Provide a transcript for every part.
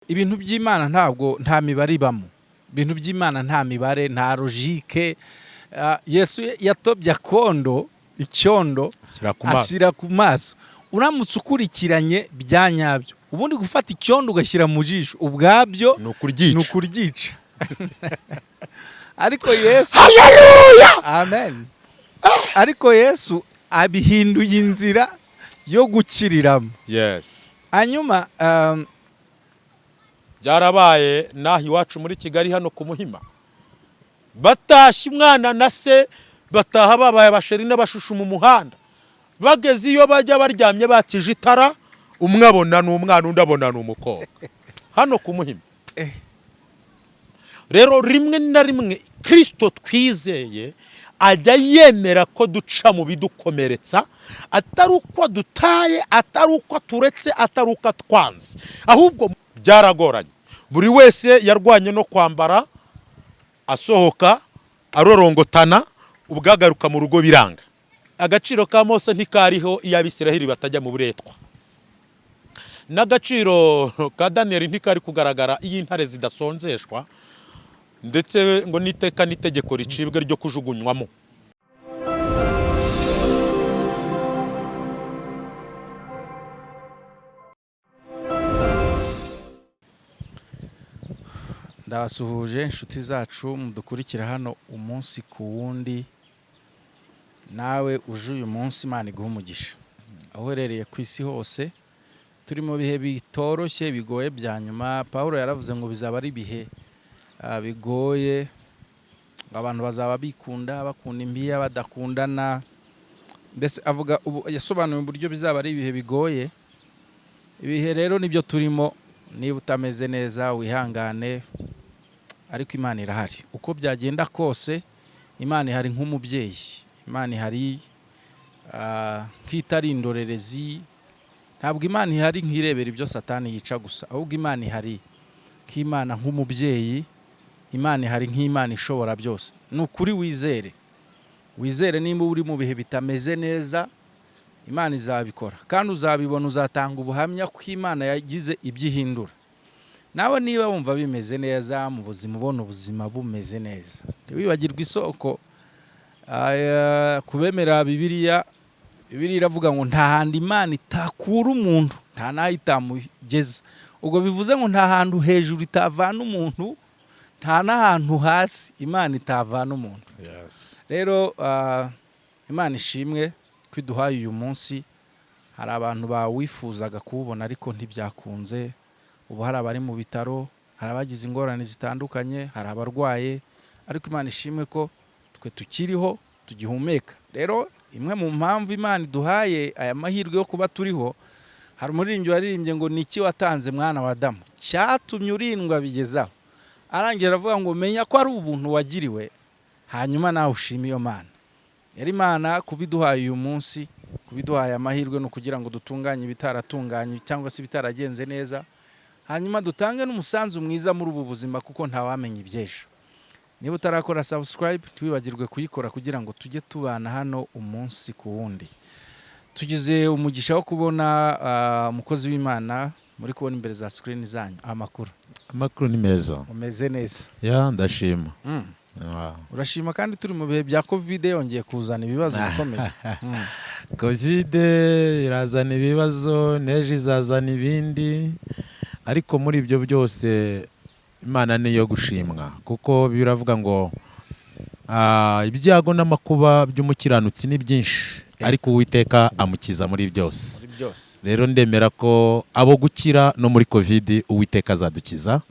ibintu by'Imana nta mibare ibamo. Ibintu by'Imana nta mibare, nta logique. Yesu yatobye icyondo ashyira ku maso. Uramutse ukurikiranye bya nyabyo, ubundi gufata icyondo ugashyira mu jisho ubwabyo ni ukuryica. Ariko Yesu, haleluya, amen. Ariko Yesu abihinduye inzira yo gukiriramo. Yes. Hanyuma byarabaye naho iwacu muri Kigali hano ku Muhima, batashye umwana na se, bataha babaye abasheri n'abashushu mu muhanda. Bageze iyo bajya baryamye batije itara, umwe abona n'umwana, undi abona n'umukobwa hano ku Muhima. Rero rimwe na rimwe Kristo twizeye ajya yemera ko duca mu bidukomeretsa, atari uko dutaye, atari uko turetse, atari uko twanze, ahubwo byaragoranye. Buri wese yarwanye no kwambara, asohoka arorongotana, ubwagaruka mu rugo biranga. Agaciro ka Mose ntikariho iyo Abisiraheli batajya mu buretwa, n'agaciro ka Daniel ntikari kugaragara iyo intare zidasonzeshwa, ndetse ngo niteka n'itegeko ricibwe ryo kujugunywamo. ndabasuhuje inshuti zacu mudukurikira hano umunsi ku wundi. Nawe uje uyu munsi Imana iguha umugisha aho uherereye ku isi hose. Turi mu bihe bitoroshye bigoye bya nyuma. Pawulo yaravuze ngo bizaba ari ibihe bigoye, abantu bazaba bakunda imbiya badakundana. Mbese avuga yasobanuye uburyo bizaba ari ibihe bigoye. Ibihe rero nibyo turimo. Niba utameze neza wihangane, ariko Imana irahari. Uko byagenda kose Imana ihari nk'umubyeyi. Imana ihari nk'itari indorerezi. Ntabwo Imana ihari nk'irebera ibyo Satani yica gusa, ahubwo Imana ihari nk'Imana nk'umubyeyi. Imana ihari nk'Imana ishobora byose. Ni ukuri wizere nimba uri mu bihe bitameze neza, Imana izabikora kandi uzabibona, uzatanga ubuhamya ko Imana yagize ibyo ihindura. Nawe niba wumva bimeze neza mu buzima, ubona ubuzima bumeze neza, ntiwibagirwe isoko. Kubemera Bibiliya iravuga ngo nta handi Imana itakura umuntu, nta naho itamugeza. Ubwo bivuze ngo nta hantu hejuru itavana umuntu, nta n'ahantu hasi Imana itavana umuntu. Rero Imana ishimwe kwiduhaye uyu munsi. Hari abantu bawifuzaga kuwubona ariko ntibyakunze. Ubu hari abari mu bitaro, hari abagize ingorane zitandukanye, hari abarwaye, ariko Imana ishimwe ko twe tukiriho tugihumeka. Rero imwe mu mpamvu Imana iduhaye aya mahirwe yo kuba turiho, hari umuririmbyi waririmbye ngo niki watanze mwana wa Adamu cyatumye urindwa bigezaho. Arangira avuga ngo menya ko ari ubuntu wagiriwe, hanyuma nawe ushima iyo Mana. Yari Imana kubiduhaye uyu munsi, kubiduhaye amahirwe no kugira ngo dutunganye ibitaratunganye cyangwa se bitaragenze neza, hanyuma dutange n'umusanzu mwiza muri ubu buzima, kuko ntawamenya iby'ejo. Niba utarakora subscribe ntiwibagirwe kuyikora kugira ngo tujye tubana hano umunsi ku wundi. Tugize umugisha wo kubona umukozi w'Imana muri kubona imbere za screen zanyu. Amakuru ni meza. Umeze neza? Ya, ndashima. Urashima kandi turi mu bihe bya Covid yongeye kuzana ibibazo bikomeye. Covid irazana ibibazo, neje izazana ibindi, ariko muri ibyo byose Imana niyo gushimwa, kuko biravuga ngo ibyago n'amakuba by'umukiranutsi ni byinshi, ariko Uwiteka amukiza muri byose. Rero ndemera ko abo gukira no muri Covid Uwiteka azadukiza.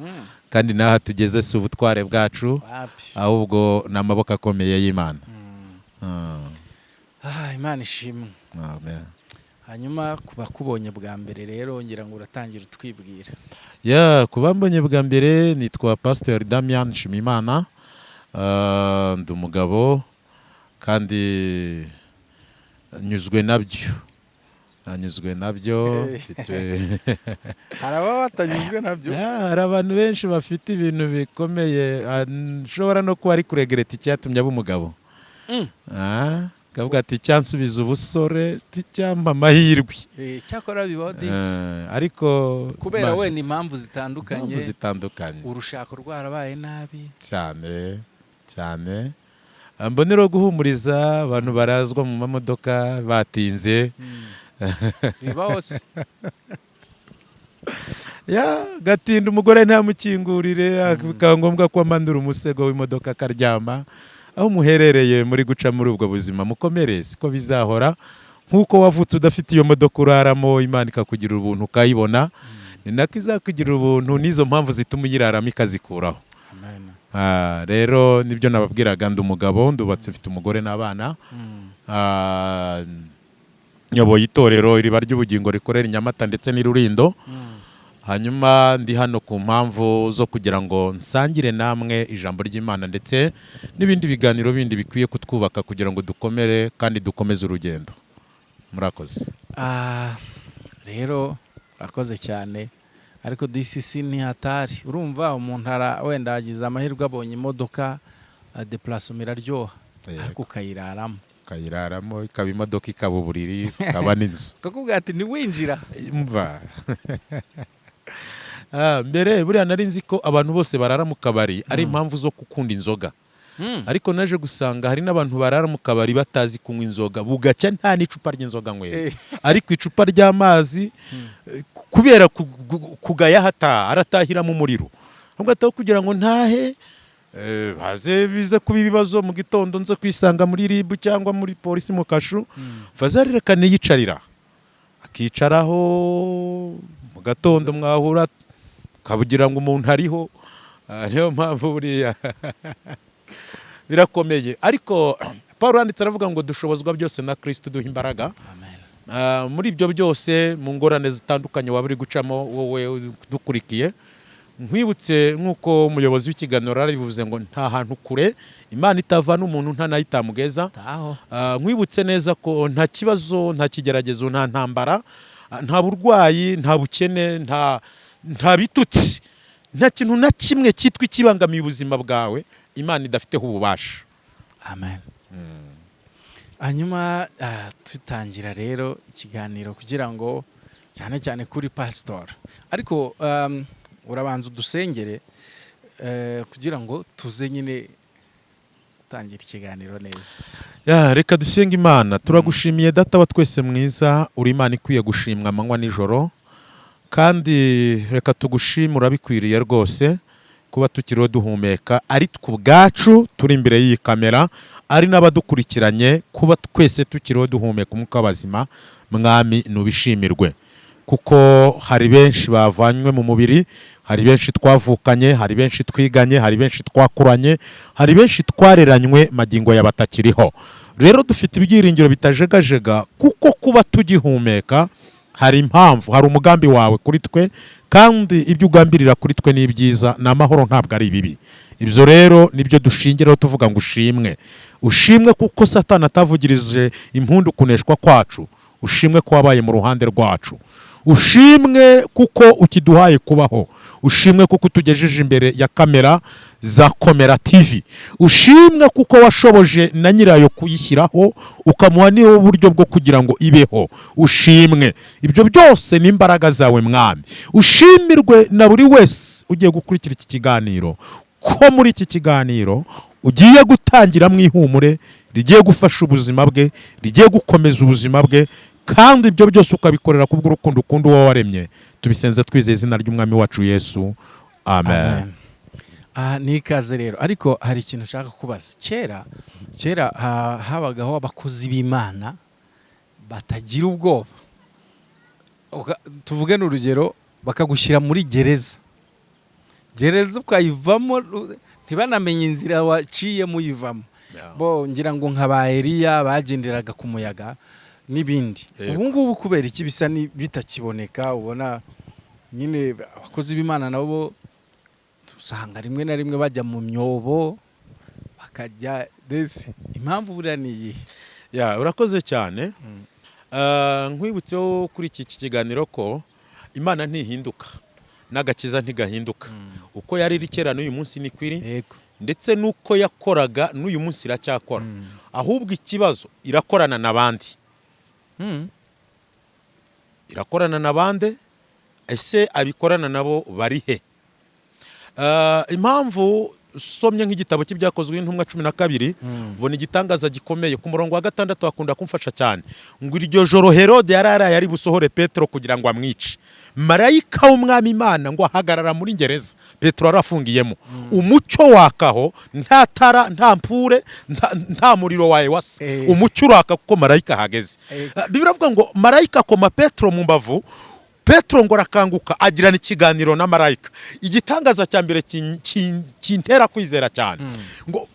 Kandi naha tugeze si ubutware bwacu, ahubwo n'amaboko akomeye y'Imana. Imana ishimwe. Amen. Hanyuma kuba kubonye bwa mbere rero ngira ngo uratangira utwibwira. Kuba mbonye bwa mbere nitwa Pastor Damian Nshimiyimana. Ndi umugabo kandi nyuzwe nabyo. Hari abo batanyuzwe nabyo? Hari abantu benshi bafite ibintu bikomeye, nshobora no kuba ari kuregreta icyatumye aba umugabo. kavuga ati cyansubiza ubusore cyamba amahirwe. Cyakora bibaho disi ariko kubera wenda impamvu zitandukanye urushako rwarabaye nabi cyane cyane. Mbonero guhumuriza abantu barazwa mu mamodoka batinze bibaho se gatinda umugore ntamukingurire bikaba ngombwa ko amandura umusego w'imodoka akaryama. Aho muherereye muri guca muri ubwo buzima mukomere, siko bizahora. Nk'uko wavutse udafite iyo modoka uraramo, Imana ikakugira ubuntu ukayibona, ni nako izakugirira ubuntu n'izo mpamvu zituma uyiraramo ikazikuraho. Rero nibyo nababwiraga, ndi umugabo, ndubatse, mfite umugore n'abana. Nyoboye itorero Iriba ry'Ubugingo rikorera i Nyamata ndetse n'i Rulindo. Hanyuma ndi hano ku mpamvu zo kugira ngo nsangire namwe ijambo ry'Imana ndetse n'ibindi biganiro bindi bikwiye kutwubaka kugira ngo dukomere kandi dukomeze urugendo. Murakoze. Rero urakoze cyane, ariko DCC ni hatari. Urumva umuntu wenda agize amahirwe abonye imodoka, deplacement iraryoha, ariko ukayiraramo ikaba imodoka, ikaba uburiri, ikaba n'inzu. Kakubwira ati ntiwinjira. Mva. Mbere buriya nari nzi ko abantu bose barara mu kabari ari impamvu zo gukunda inzoga, ariko naje gusanga hari n'abantu barara mu kabari batazi kunywa inzoga, bugacya nta n'icupa ry'inzoga nyweye, ariko icupa ry'amazi kubera kugaya aratahiramo umuriro. Ahubwo ataho kugira ngo ntahe baze bize kuba ibibazo mu gitondo nze kwisanga muri RIB cyangwa muri polisi mu kashu, fazarerekane yicarira akicaraho mu gatondo mwahura kabugira ngo umuntu ariho. Niyo mpamvu buriya birakomeye, ariko Paul yanditse aravuga ngo dushobozwa byose na Kristo duha imbaraga. Muri ibyo byose mu ngorane zitandukanye waba uri gucamo wowe dukurikiye, nkwibutse nk'uko umuyobozi w'ikiganiro yarabivuze ngo nta hantu kure Imana itavana umuntu nta nayo itamugeza. Nkwibutse neza ko nta kibazo, nta kigeragezo, nta ntambara, nta burwayi, nta bukene, nta bitutsi, nta kintu na kimwe cyitwa ikibangamiye ubuzima bwawe Imana idafiteho ububasha. Amen. Hanyuma tutangira rero ikiganiro kugira ngo cyane cyane kuri pastor, ariko urabanza udusengere kugira ngo tuze nyine gutangira ikiganiro neza. Reka dusenge. Imana turagushimiye data wa twese mwiza, uri Imana ikwiye gushimwa amanywa nijoro, kandi reka tugushime, urabikwiriye rwose kuba tukiriho duhumeka, ari twe ubwacu turi imbere y'iyi kamera, ari n'abadukurikiranye, kuba twese tukiriho duhumeka umwuka w'abazima. Mwami nubishimirwe, kuko hari benshi bavanywe mu mubiri, hari benshi twavukanye, hari benshi twiganye, hari benshi twakuranye, hari benshi twareranywe magingo ya batakiriho. Rero dufite ibyiringiro bitajegajega, kuko kuba tugihumeka hari impamvu, hari umugambi wawe kuri twe, kandi ibyo ugambirira kuri twe ni ibyiza, ni amahoro, ntabwo ari ibibi. Ibyo rero nibyo dushingiraho tuvuga ngo ushimwe kuko Satani atavugirije impundu kuneshwa kwacu, ushimwe ko wabaye mu ruhande rwacu, ushimwe kuko ukiduhaye kubaho, ushimwe kuko utugejeje imbere ya kamera za Komera TV, ushimwe kuko washoboje na nyirayo kuyishyiraho ukamuha niho buryo bwo kugira ngo ibeho. Ushimwe, ibyo byose ni imbaraga zawe Mwami. Ushimirwe na buri wese ugiye gukurikira iki kiganiro, ko muri iki kiganiro ugiye gutangira mu ihumure rigiye gufasha ubuzima bwe, rigiye gukomeza ubuzima bwe, kandi ibyo byose ukabikorera kubw'urukundo ukunda uwo waremye. Tubisenze twizeye izina ry'Umwami wacu Yesu. Amen. Ni ikaze rero, ariko hari ikintu ushaka kubaza. Kera habagaho abakozi b'Imana batagira ubwoba. Tuvuge n'urugero, bakagushyira muri gereza ukayivamo ntibanamenye inzira waciye muyivamo. Bo ngira ngo nka ba Eliya bagenderaga ku muyaga n'ibindi. Ubu ngubu kubera iki bisa bitakiboneka, ubona nyine abakozi b'Imana nabo usanga rimwe na rimwe bajya mu myobo bakajya desi. Impamvu buriya ni iyi. Urakoze cyane. Nkwibutseho kuri iki kiganiro ko Imana ntihinduka, n'agakiza ntigahinduka. Uko yari iri kera n'uyu munsi ni kwiri, ndetse n'uko yakoraga n'uyu munsi iracyakora. Ahubwo ikibazo irakorana n'abandi. Irakorana n'abandi, ese abikorana nabo bari he? Impamvu somye nk'igitabo cy'ibyakozwe n'intumwa 12 ubona igitangaza gikomeye ku murongo wa 6 akunda kumfasha cyane, ngo iryo joro Herode yararaye ari busohore Petero kugira ngo amwice. Marayika w'umwami Imana ngo ahagarara muri gereza Petero arafungiyemo. Umucyo wakaho, nta tara, nta mpure, nta muriro wawe wase. Umucyo uraka kuko marayika hageze. Bibiri avuga ngo marayika akoma Petero mu mbavu, Petero ngo arakanguka agirana ikiganiro na marayika. Igitangaza cya mbere kintera kwizera cyane, ngo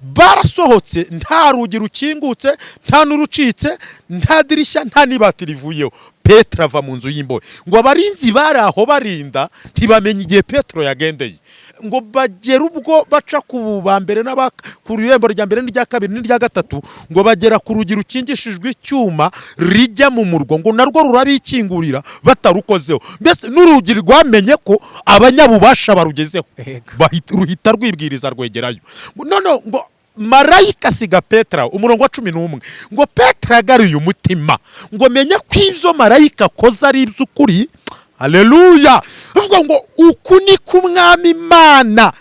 barasohotse, nta rugi rukingutse, nta n'urucitse, nta dirishya, nta n'ibati rivuyeho. Petero ava mu nzu y'imbohe. Ngo abarinzi bari aho barinda ntibamenye igihe Petero yagendeye. Ngo bagera ubwo baca ku bambere ku irembo rya mbere n'irya kabiri n'irya gatatu, ngo bagera ku rugi rukingishijwe icyuma rijya mu murwa, ngo narwo rurabikingurira batarukozeho. Mbese n'urugi rwamenye ko abanyabubasha barugezeho, ruhita rwibwiriza rwegerayo. None ngo marayika asiga Petero, umurongo wa 11, ngo Petero agaruye umutima, ngo menye ko ibyo marayika akoze ari iby'ukuri. Haleluya! Uvuga ngo uku ni kumwami Imana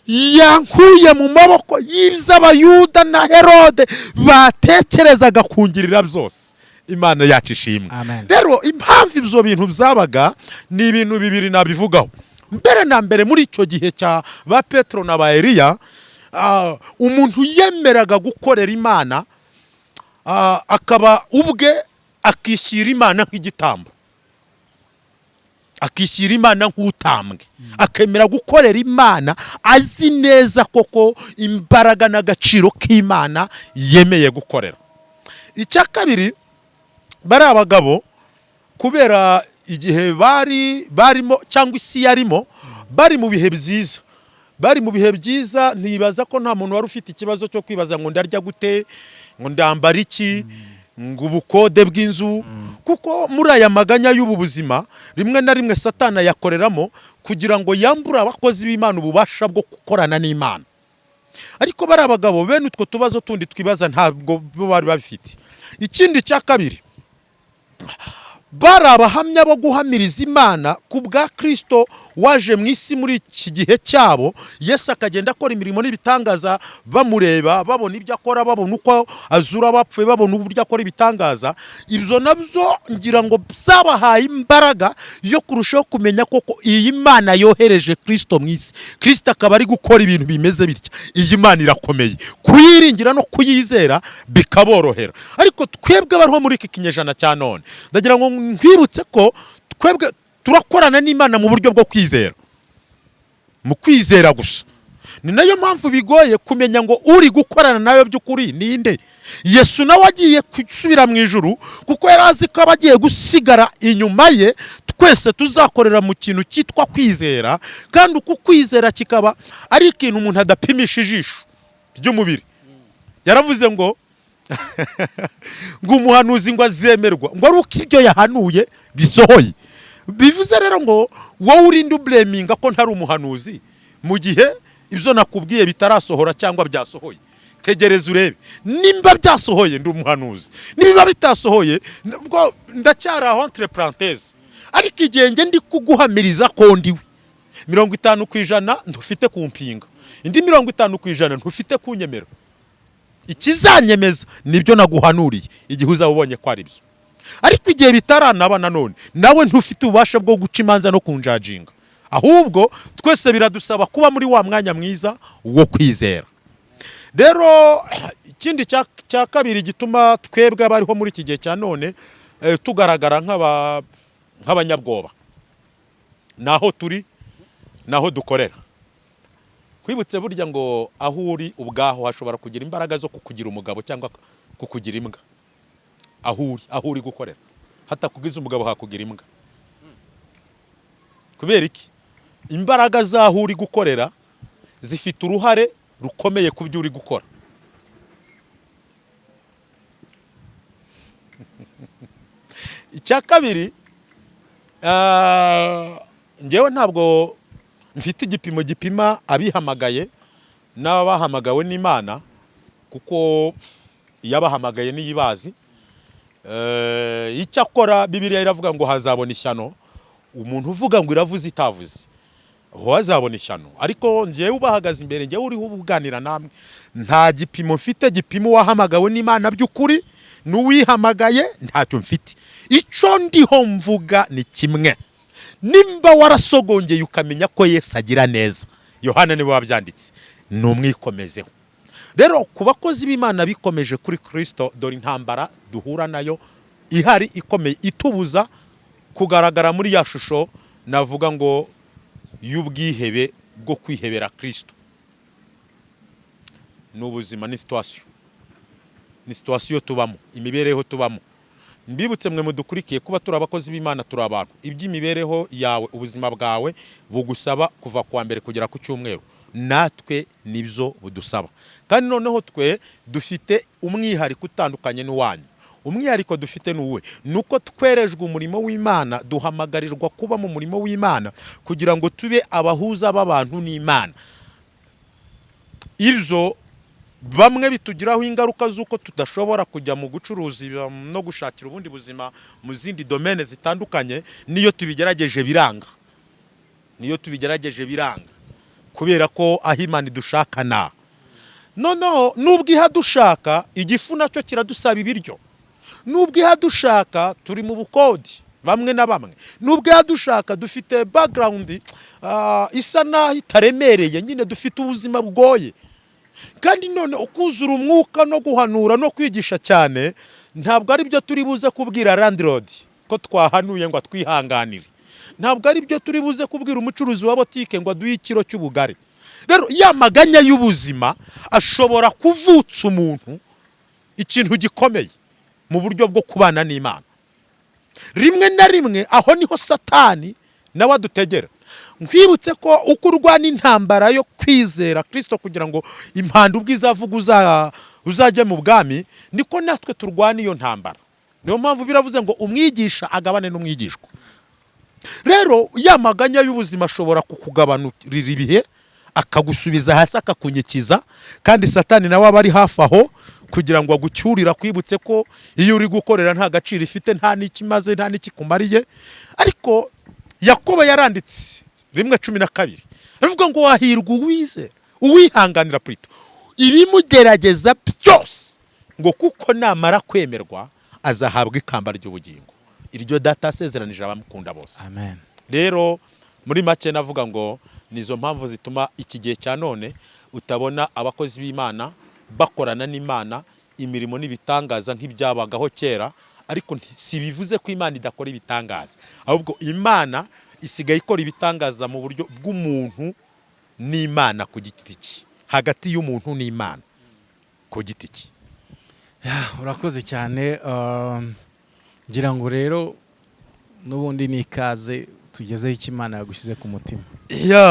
yankuye mu maboko y'Abayuda na Herode batekerezaga kungirira byose. Imana yacu ishimwe. Rero impamvu ibyo bintu byabaga ni ibintu bibiri nabivugaho. Mbere na mbere muri icyo gihe cya ba Petero na ba Eliya, umuntu yemeraga gukorera Imana, akaba ubwe akishyira Imana nk'igitambo, akishyira Imana nk'utambwe, akemera gukorera Imana azi neza koko imbaraga n'agaciro k'Imana yemeye gukorera. Icya kabiri, bari abagabo kubera igihe barimo cyangwa isi yarimo, bari mu bihe byiza. Bari mu bihe byiza, ntibaza ko nta muntu wari ufite ikibazo cyo kwibaza ngo ndarya gute, ngo ndambara iki, ngo ubukode bw'inzu. Kuko muri aya maganya y'ubu buzima rimwe na rimwe Satana yakoreramo kugira ngo yambure abakozi b'Imana ububasha bwo gukorana n'Imana. Ariko bari abagabo bene utwo tubazo tundi twibaza ntabwo bari babifite. Ikindi cya kabiri, bari abahamya bo guhamiriza Imana ku bwa Kristo waje mu isi muri iki gihe cyabo. Yesu akagenda akora imirimo n'ibitangaza, bamureba, babona ibyo akora, babona uko azura abapfuye, babona uburyo akora ibitangaza. Ibyo nabyo ngira ngo byabahaye imbaraga yo kurushaho kumenya koko iyi Imana yohereje Kristo mu isi. Kristo akaba ari gukora ibintu bimeze bitya. Iyi Imana irakomeye, kuyiringira no kuyizera bikaborohera. Ariko twebwe bariho muri iki kinyejana cya none, ndagira ngo nkwibutse ko twebwe turakorana n'Imana mu buryo bwo kwizera, mu kwizera gusa. Ni nayo mpamvu bigoye kumenya ngo uri gukorana nawe by'ukuri ninde. Yesu nawe agiye gusubira mu ijuru, kuko yari azi ko abagiye gusigara inyuma ye twese tuzakorera mu kintu cyitwa kwizera. Kandi uku kwizera kikaba ari ikintu umuntu adapimisha ijisho ry'umubiri. Yaravuze ngo ngo umuhanuzi ngo azemerwa ngo ari uko ibyo yahanuye bisohoye. Bivuze rero ngo wowe urinde ubleminga ko ntari umuhanuzi mu gihe ibyo nakubwiye bitarasohora cyangwa byasohoye. Tegereza urebe nimba byasohoye ndi umuhanuzi, niba bitasohoye ubwo ndacyari aho entre parenthèses. Ariko igihe nge ndi kuguhamiriza ko ndiwe 50% ntufite kumpinga, indi 50% ntufite kunyemera. Ikizanyemeza nibyo naguhanuriye igihe uzabonye ko ari byo. Ariko igihe bitaranaba nanone nawe ntufite ububasha bwo guca imanza no kunjajinga. Ahubwo twese biradusaba kuba muri wa mwanya mwiza wo kwizera. Rero ikindi cya kabiri gituma twebwe abariho muri iki gihe cya none tugaragara nk'abanyabwoba, naho turi naho dukorera. Kwibutse burya ngo aho uri ubwaho hashobora kugira imbaraga zo kukugira umugabo cyangwa kukugira imbwa. Aho uri gukorera hatakugize umugabo hakugira imbwa. Kubera iki? Imbaraga zaho uri gukorera zifite uruhare rukomeye ku byo uri gukora. Icya kabiri, ngewe ntabwo mfite igipimo gipima abihamagaye n'abahamagawe n'Imana, kuko yabahamagaye niyibazi. Icyakora Bibiliya iravuga ngo hazabona ishyano, umuntu uvuga ngo iravuze itavuze aho hazabona ishyano. Ariko njyewe ubahagaze imbere, njyewe uriho ubuganira namwe, nta gipimo mfite gipimo wahamagawe n'Imana by'ukuri n'uwihamagaye, ntacyo mfite. Icyo ndiho mvuga ni kimwe: nimba warasogongeye ukamenya ko Yesu agira neza, Yohana niwe wabyanditse, numwikomezeho. Rero ku bakozi b'Imana bikomeje kuri Kristo, dore intambara duhura nayo ihari ikomeye, itubuza kugaragara muri ya shusho navuga ngo y'ubwihebe bwo kwihebera Kristo. N'ubuzima ni situation tubamo, imibereho tubamo. Mbibutse mwe mudukurikiye kuba turi abakozi b'Imana, turi abantu. Iby'imibereho yawe, ubuzima bwawe bugusaba kuva kwa mbere kugera ku cyumweru, natwe nibyo budusaba. Kandi noneho twe dufite umwihariko utandukanye n'uwanyu. Umwihariko dufite n'uwe, nuko twerejwe umurimo w'Imana, duhamagarirwa kuba mu murimo w'Imana kugira ngo tube abahuza b'abantu n'Imana. Ibyo bamwe bitugiraho ingaruka z'uko tudashobora kujya mu gucuruza no gushakira ubundi buzima mu zindi domene zitandukanye. Niyo tubigerageje biranga, kubera ko aho Imana idushaka na noneho, nubwo ihadushaka igifu nacyo kiradusaba ibiryo. Nubwo ihadushaka turi mu bukodi bamwe na bamwe, nubwo ihadushaka dufite background isa naho itaremereye, nyine dufite ubuzima bwoye. Kandi none ukuzura umwuka no guhanura no kwigisha cyane, ntabwo ari byo turi buze kubwira landlord ko twahanuye ngo atwihanganire. Ntabwo ari byo turi buze kubwira umucuruzi wa botike ngo aduhe ikiro cy'ubugari. Rero ya maganya y'ubuzima ashobora kuvutsa umuntu ikintu gikomeye mu buryo bwo kubana n'Imana. Rimwe na rimwe aho niho Satani nawe adutegera. Nkwibutse ko uko urwana intambara yo kwizera Kristo kugira ngo impanda ubwo izavuga uzajya mu bwami, niko natwe turwana iyo ntambara. Niyo mpamvu biravuze ngo umwigisha agabane n'umwigishwa. Rero ya maganya y'ubuzima ashobora kukugabanurira ibihe, akagusubiza hasi, akakunyikiza. Kandi Satani nawe aba ari hafi aho kugira ngo agucyurira, kwibutse ko iyo uri gukorera nta gaciro ifite, nta n'ikimaze, nta n'ikikumariye. Ariko Yakobo yaranditse 1:12 aravuga ngo wahirwa uwizera, uwihanganira Kristo ibimugerageza byose, ngo kuko namara kwemerwa azahabwa ikamba ry'ubugingo. Iryo data asezeranije abamukunda bose. Amen. Rero muri make navuga ngo nizo mpamvu zituma iki gihe cya none utabona abakozi b'Imana bakorana n'Imana imirimo n'ibitangaza nk'ibyabagaho kera. Ariko si bivuze ko Imana idakora ibitangaza, ahubwo Imana isigaye ikora ibitangaza mu buryo bw'umuntu n'Imana ku giti cye, hagati y'umuntu n'Imana ku giti cye. Urakoze cyane. Ngira ngo rero n'ubundi ni ikaze tugezeho icyo Imana yagushyize ku mutima.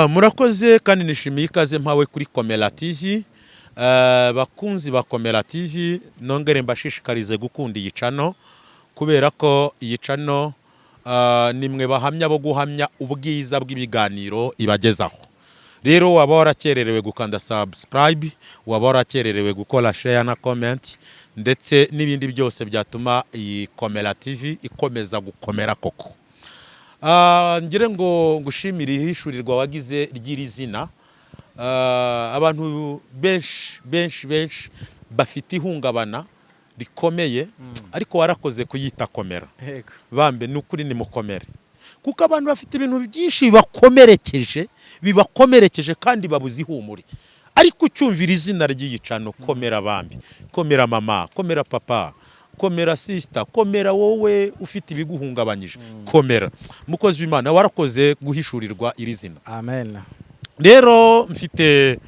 Murakoze kandi nishimiye ikaze mpawe kuri Komera TV. Bakunzi ba Komera TV, nongere mbashishikarize gukunda iyi channel, kubera ko iyi channel nimwe bahamya bo guhamya ubwiza bw'ibiganiro ibagezaho. Rero waba warakererewe gukanda subscribe, waba warakererewe gukora share na comment, ndetse n'ibindi byose byatuma iyi Komera TV ikomeza gukomera koko. Ngire ngo ngushimire ihishurirwa wagize ry'iri zina. Abantu benshi bafite ihungabana rikomeye, ariko warakoze kuyita Komera. Bambe n'ukuri ni mukomere, kuko abantu bafite ibintu byinshi bibakomerekeje kandi babuze ihumure. Ariko ucyumvira izina ry'iyicano Komera Bambi, Komera mama, Komera papa, Komera sister, Komera wowe ufite ibiguhungabanyije, Komera. Mukozi w'Imana warakoze guhishurirwa iri zina. Amen. Rero mfite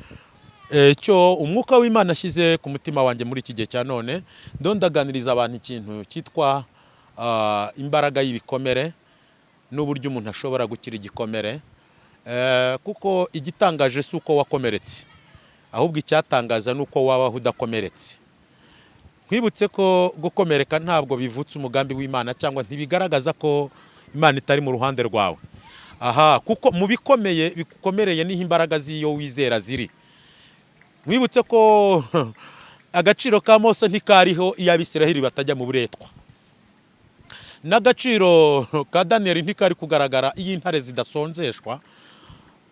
cyo umwuka w'Imana ashyize ku mutima wanjye muri iki gihe cya none, ndondaganiriza abantu ikintu cyitwa imbaraga y'ibikomere n'uburyo umuntu ashobora gukira igikomere. Kuko igitangaje si uko wakomeretse, ahubwo icyatangaza nuko wabaho udakomeretse. Nkwibutse ko gukomereka ntabwo bivutse umugambi w'Imana, cyangwa ntibigaragaza ko Imana itari mu ruhande rwawe. Kuko mu bikomeye bikukomereye niho imbaraga z'iyo wizera ziri. mwibutse ko agaciro ka Mose ntikariho iyo Abisiraheli batajya mu buretwa, n'agaciro ka Daniyeli ntikari kugaragara iyo intare zidasonzeshwa,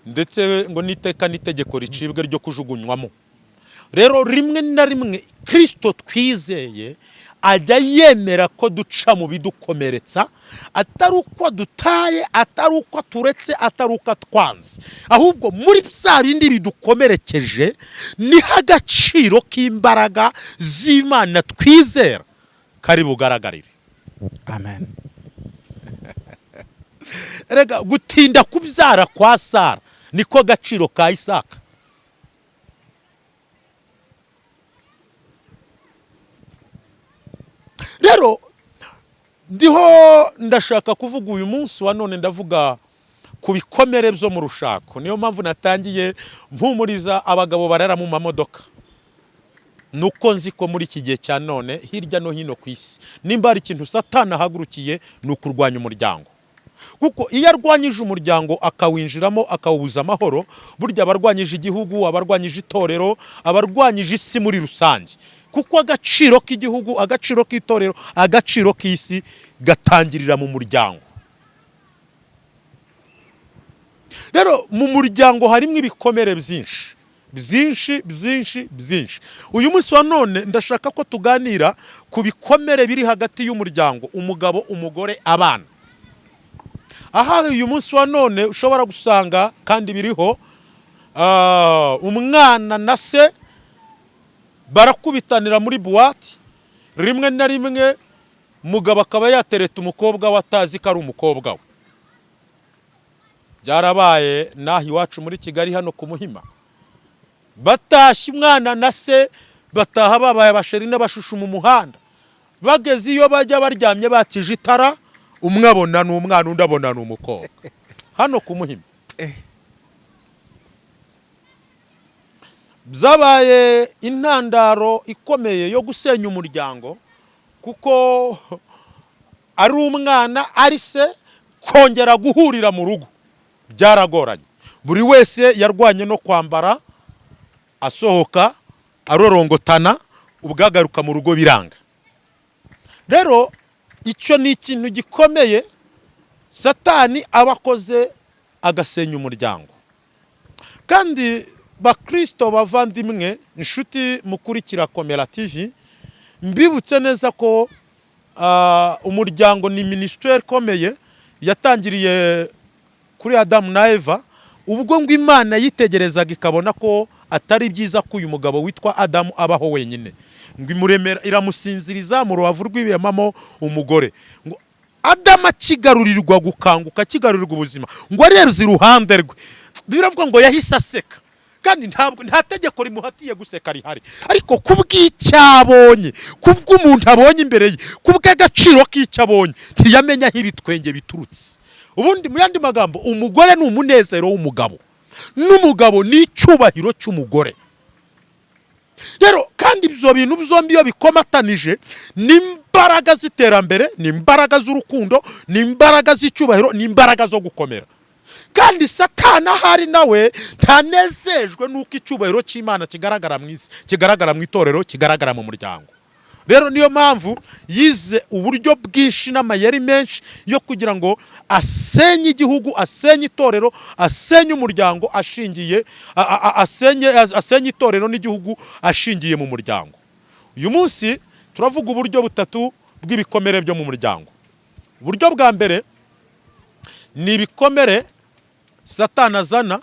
ndetse ngo n'iteka n'itegeko ricibwe ryo kujugunywamo. Rero rimwe na rimwe Kristo twizeye ajya yemera ko duca mu bidukomeretsa, atari uko dutaye, atari uko turetse, atari uko twanze, ahubwo muri bya bindi bidukomerekeje niho agaciro k'imbaraga z'Imana twizera kari bugaragarire. Amen. Rega gutinda kubyara kwa Sara niko agaciro ka Isaka. Rero ndiho ndashaka kuvuga uyu munsi wa none, ndavuga ku bikomere byo mu rushako. Niyo mpamvu natangiye mpumuriza abagabo barara mu mamodoka, nuko nzi ko muri iki gihe cya none hirya no hino ku isi nimba hari ikintu Satani ahagurukiye ni ukurwanya umuryango. Kuko iyo arwanyije umuryango akawinjiramo akawubuza amahoro, burya abarwanyije igihugu, abarwanyije itorero, abarwanyije isi muri rusange. Kuko agaciro k'igihugu, agaciro k'itorero, agaciro k'isi gatangirira mu muryango. Rero mu muryango harimo ibikomere byinshi. Uyu munsi wa none ndashaka ko tuganira ku bikomere biri hagati y'umuryango, umugabo, umugore, abana. Aha uyu munsi wa none ushobora gusanga kandi biriho, umwana na se barakubitanira muri buwate, rimwe na rimwe umugabo akaba yatereta umukobwa we atazi ko ari umukobwa we. Byarabaye naho iwacu muri Kigali hano ku Muhima, batashye umwana na se, bataha babaye abasheri n'abashushu mu muhanda, bageze iyo bajya baryamye bakije itara, umwe abona ni umwana, undi abona ni umukobwa, hano ku Muhima. Byabaye intandaro ikomeye yo gusenya umuryango, kuko ari umwana ari se kongera guhurira mu rugo byaragoranye. Buri wese yarwanye no kwambara, asohoka arorongotana, ubwagaruka mu rugo biranga. Rero icyo ni ikintu gikomeye Satani abakoze agasenya umuryango. Kandi bakristo bavandimwe, inshuti mukurikira Komera TV, mbibutse neza ko umuryango ni ministère ikomeye yatangiriye kuri Adamu na Eva, ubwo ngo Imana yitegerezaga ikabona ko atari byiza ko uyu mugabo witwa Adamu abaho wenyine, ngo imuremera, iramusinziriza mu rubavu rw'ibiyamamo umugore. Ngo Adamu akigarurirwa gukanguka, akigarurirwa ubuzima, ngo arebye iruhande rwe, biravuga ngo yahise aseka. Kandi nta tegeko rimuhatiye guseka rihari, ariko kubw'icyabonye, kubw'umuntu abonye imbere ye, kubw'agaciro k'icyabonye, ntiyamenya aho ibitwenge biturutse. Ubundi mu yandi magambo, umugore ni umunezero w'umugabo, n'umugabo ni icyubahiro cy'umugore. Rero kandi ibyo bintu byombi iyo bikomatanije, ni imbaraga z'iterambere, ni imbaraga z'urukundo, ni imbaraga z'icyubahiro, ni imbaraga zo gukomera. Kandi Satani ahari nawe ntanezejwe nuko icyubahiro cy'Imana kigaragara mu isi, kigaragara mu itorero, kigaragara mu muryango. Rero niyo mpamvu yize uburyo bwinshi n'amayeri menshi yo kugira ngo asenye igihugu, asenye itorero, asenye umuryango, asenye itorero n'igihugu ashingiye mu muryango. Uyu munsi turavuga uburyo butatu bw'ibikomere byo mu muryango. Uburyo bwa mbere ni ibikomere Satani azana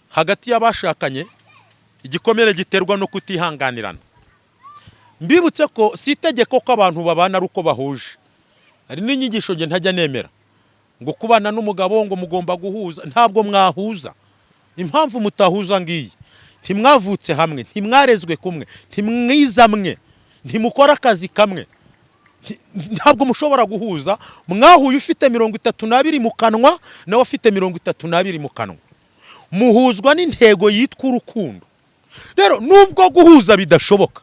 hagati y'abashakanye, igikomere giterwa no kutihanganirana. Mbibutse ko si itegeko ko abantu babana ari uko bahuje. Hari n'inyigisho nge ntajya nemera ngo kubana n'umugabo ngo mugomba guhuza. Ntabwo mwahuza. Impamvu mutahuza ngiyi: ntimwavutse hamwe, ntimwarezwe kumwe, ntimwizamwe, ntimukora akazi kamwe. Ntabwo mushobora guhuza. Mwahuye ufite 32 mu kanwa, nawe ufite 32 mu kanwa. Muhuzwa n'intego yitwa urukundo. Rero nubwo guhuza bidashoboka,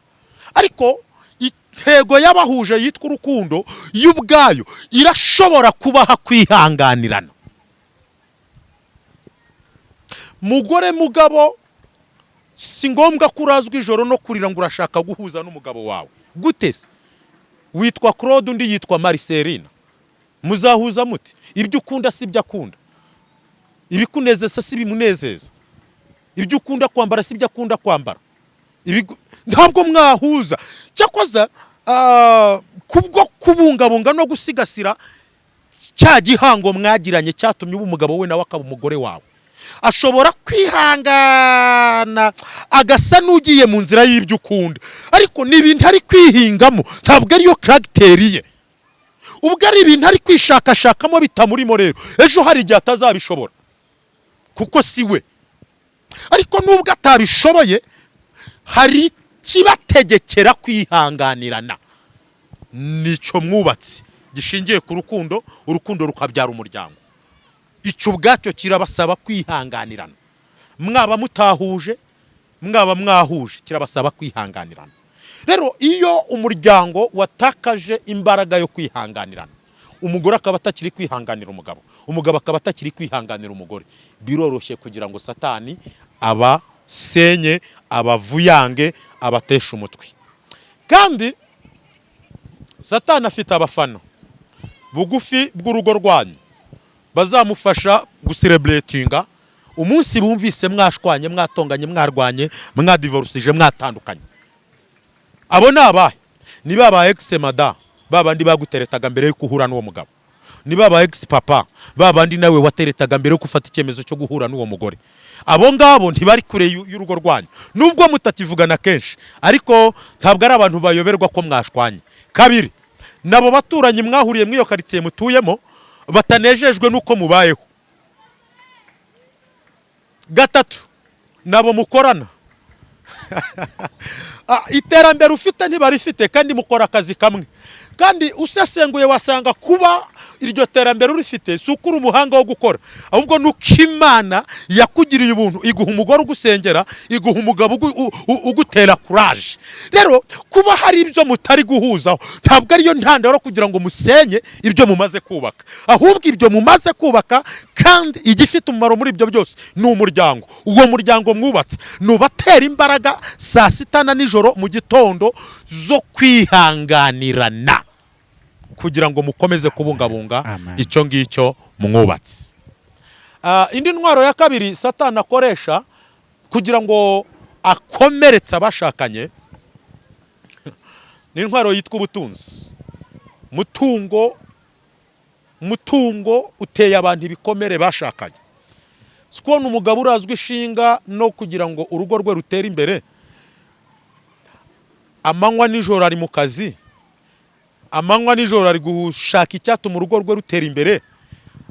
ariko intego y'abahuje yitwa urukundo y'ubwayo irashobora kubaha kwihanganirana. Mugore mugabo, si ngombwa ko urazwa ijoro no kurira ngo urashaka guhuza n'umugabo wawe. Gute se? Witwa Claude undi yitwa Marcelina, muzahuza muti? Ibyo ukunda si ibyo akunda, ibikunezeza si bimunezeza, ibyo ukunda kwambara si ibyo akunda kwambara, ntabwo mwahuza. Cyakoza kubwo kubungabunga no gusigasira cya gihango mwagiranye cyatumye uba umugabo we nawe akaba umugore wawe, ashobora kwihangana agasa n'ugiye mu nzira y'ibyo ukunda, ariko ni ibintu ari kwihingamo, ntabwo ariyo karagiteri ye. Ubwo ari ibintu ari kwishakashakamo bitamurimo, rero ejo hari igihe atazabishobora kuko si we. Ariko nubwo atabishoboye, hari kibategekera kwihanganirana. Nicyo mwubatsi gishingiye ku rukundo, urukundo rukabyara umuryango. Icyo ubwacyo kirabasaba kwihanganirana. Mwaba mutahuje, mwaba mwahuje, kirabasaba kwihanganirana. Rero iyo umuryango watakaje imbaraga yo kwihanganirana, umugore akaba atakiri kwihanganira umugabo, umugabo akaba atakiri kwihanganira umugore, biroroshye kugira ngo Satani abasenye, abavuyange, abatesha umutwe. Kandi Satani afite abafana bugufi bw'urugo rwanyu bazamufasha gucelebratinga umunsi bumvise mwashwanye, mwatonganye, mwarwanye, mwadivorusije, mwatandukanye. Abo ni abahe? Ni baba ex mada, babandi baguteretaga mbere yo guhura n'uwo mugabo. Ni baba ex papa, babandi nawe wateretaga mbere yo gufata icyemezo cyo guhura n'uwo mugore. Abo ngabo ntibari kure y'urugo rwanyu, nubwo mutakivugana kenshi, ariko ntabwo ari abantu bayoberwa ko mwashwanye. Kabiri, nabo baturanyi mwahuriye mwiyo karitsiye mutuyemo batanejejwe nuko mubayeho. Gatatu, nabo mukorana iterambere ufite ntibarifite kandi mukora akazi kamwe. Kandi usesenguye wasanga kuba iryo terambere urifite si ukuri umuhanga wo gukora, ahubwo nuko Imana yakugiriye ubuntu, iguha umugore ugusengera, iguha umugabo ugutera courage. Rero kuba hari ibyo mutari guhuzaho ntabwo ariyo ntandaro kugira ngo musenye ibyo mumaze kubaka, ahubwo ibyo mumaze kubaka kandi igifite umumaro muri ibyo byose ni umuryango. Uwo muryango mwubatse nubatera imbaraga saa sita na nijoro mu gitondo zo kwihanganirana kugira ngo mukomeze kubungabunga icyo ngicyo mwubatse. Indi ntwaro ya kabiri Satani akoresha kugira ngo akomeretse abashakanye ni intwaro yitwa ubutunzi. Mutungo uteye abantu ibikomere bashakanye. Sikubona umugabo urazwi ishinga no kugira ngo urugo rwe rutere imbere, amanywa nijoro ari mu kazi, amanywa nijoro ari gushaka icyatuma urugo rwe rutera imbere,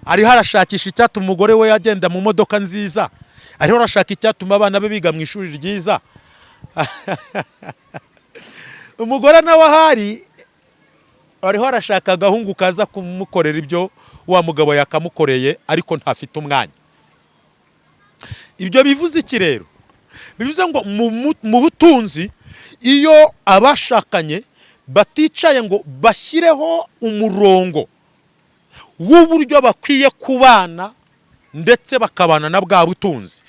ariho arashakisha icyatuma umugore we yagenda mu modoka nziza, ariho arashaka icyatuma abana be biga mu ishuri ryiza. Umugore nawe ahari ariho arashaka agahungu kaza kumukorera ibyo wa mugabo yakamukoreye, ariko ntafite umwanya. Ibyo bivuze iki rero? Bivuze ngo mu butunzi iyo abashakanye baticaye ngo bashyireho umurongo w'uburyo bakwiye kubana ndetse bakabana na bwa butunzi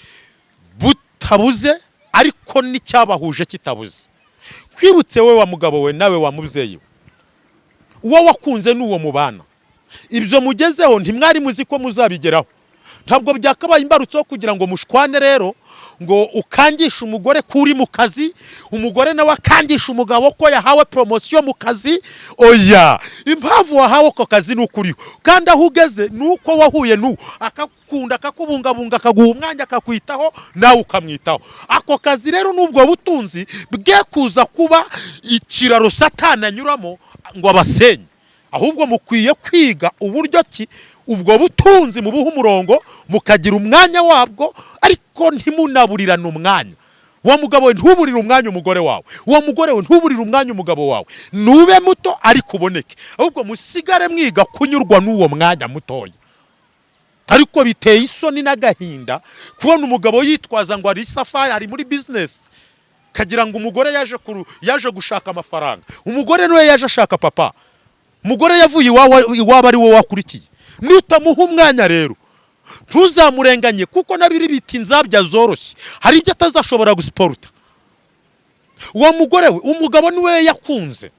butabuze ariko n'icyabahuje kitabuze. Kwibutse we wa mugabo we nawe wa mubyeyi we, uwo wakunze n'uwo mubana, ibyo mugezeho ntimwari muzi ko muzabigeraho. Ntabwo byakabaye imbarutso kugira ngo mushwane rero ngo ukangisha umugore kuri mu kazi, umugore nawe akangisha umugabo ko yahawe promotion mu kazi. Oya, impamvu wahawe ko kazi n'ukuriho kandi aho ugeze nuko wahuye akakunda, akakubungabunga, akaguha umwanya, akakwitaho, nawe ukamwitaho. Ako kazi rero n'ubwo butunzi bwe kuza kuba ikiraro Satani anyuramo ngo abasenye, ahubwo mukwiye kwiga uburyo ki ubwo butunzi mubuha umurongo, mukagira umwanya wabwo, ariko ntimunaburirane umwanya. Wa mugabo we ntuburire umwanya umugore wawe, wa mugore we ntuburire umwanya umugabo wawe. Nube muto ariko uboneke, ahubwo musigare mwiga kunyurwa n'uwo mwanya mutoya. Ariko biteye isoni n'agahinda kubona umugabo yitwaza ngo ari safari, ari muri business, kagira ngo umugore yaje gushaka amafaranga. Umugore niwe yaje ashaka papa, umugore yavuye iwabo ari wowe wakurikiye. Nutamuha umwanya rero ntuzamurenganye kuko nabiri biti inzabya zoroshye, hari ibyo atazashobora gusiporuta. uwo mugore we, umugabo niwe yakunze.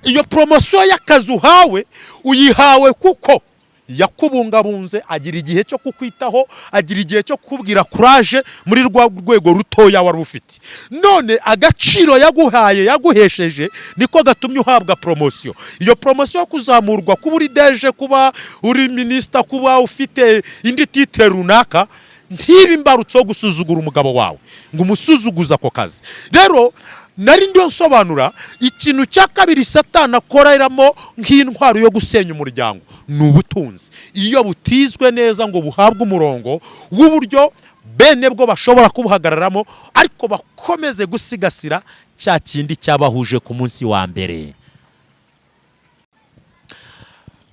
Iyo promosiyo y'akazi uhawe uyihawe kuko yakubungabunze, agira igihe cyo kukwitaho, agira igihe cyo kukubwira courage muri rwa rwego rutoya wari ufite. None agaciro yaguhaye yaguhesheje niko gatumye uhabwa promosiyo. Iyo promosiyo yo kuzamurwa kuba uri deje, kuba uri minister, kuba ufite indi titre runaka, ntibe imbarutso yo gusuzugura umugabo wawe ngo umusuzuguza ako kazi. Rero nari ndio nsobanura ikintu cya kabiri Satani akoreramo nk'intwaro yo gusenya umuryango ni ubutunzi. Iyo butizwe neza ngo buhabwe umurongo w'uburyo bene bwo bashobora kubuhagararamo, ariko bakomeze gusigasira cya kindi cyabahuje ku munsi wa mbere.